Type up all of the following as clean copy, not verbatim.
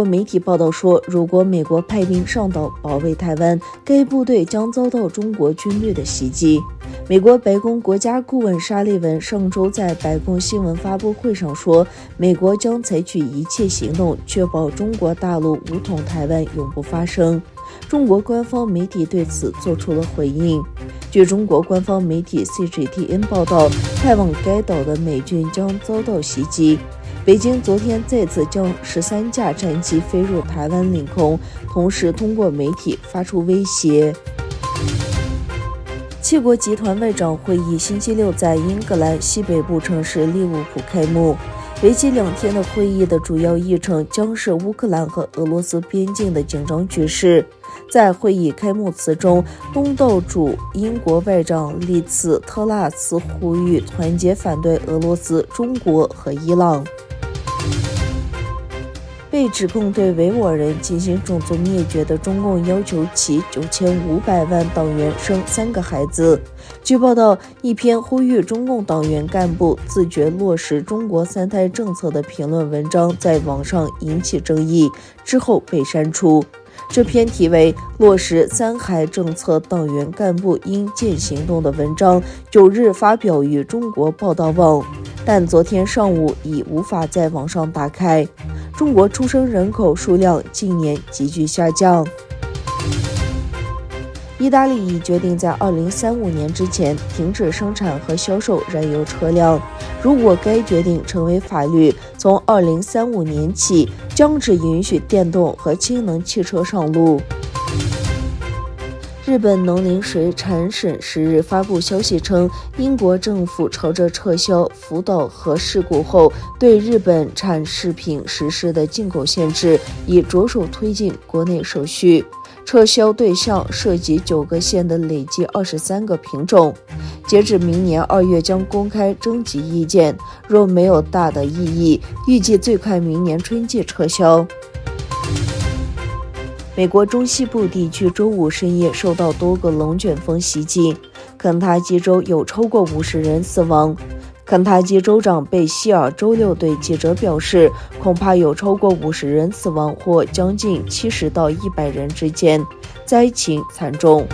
国媒体报道说，如果美国派兵上岛保卫台湾，该部队将遭到中国军队的袭击。美国白宫国家顾问沙利文上周在白宫新闻发布会上说，美国将采取一切行动，确保中国大陆武统台湾永不发生。中国官方媒体对此做出了回应。据中国官方媒体 CGTN 报道，派往该岛的美军将遭到袭击。北京昨天再次将13架战机飞入台湾领空，同时通过媒体发出威胁。七国集团外长会议星期六在英格兰西北部城市利物浦开幕。为期2天的会议的主要议程将是乌克兰和俄罗斯边境的紧张局势。在会议开幕词中，东道主英国外长利茨特拉斯呼吁团结反对俄罗斯、中国和伊朗。被指控对维吾尔人进行种族灭绝的中共要求其9500万党员生3个孩子。据报道，一篇呼吁中共党员干部自觉落实中国3胎政策的评论文章在网上引起争议，之后被删除。这篇题为“落实3孩政策党员干部应见行动”的文章9日发表于中国报道网，但昨天上午已无法在网上打开。中国出生人口数量近年急剧下降。意大利已决定在2035年之前停止生产和销售燃油车辆。如果该决定成为法律，从2035年起将只允许电动和氢能汽车上路。日本农林水产省10日发布消息称，英国政府朝着撤销福岛核事故后对日本产食品实施的进口限制，已着手推进国内手续。撤销对象涉及9个县的累计23个品种，截止明年2月将公开征集意见，若没有大的异议，预计最快明年春季撤销。美国中西部地区周五深夜受到多个龙卷风袭击，肯塔基州有超过50人死亡。肯塔基州长贝希尔周六对记者表示，恐怕有超过50人死亡或将近70到100人之间，灾情惨重。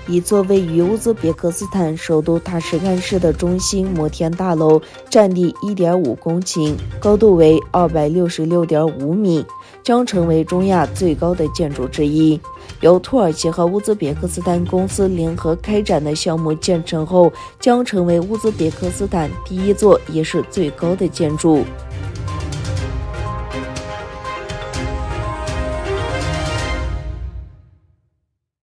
一座位于乌兹别克斯坦首都塔什干市的中心摩天大楼，占地1.5公顷，高度为266.5米，将成为中亚最高的建筑之一。由土耳其和乌兹别克斯坦公司联合开展的项目建成后，将成为乌兹别克斯坦第一座也是最高的建筑。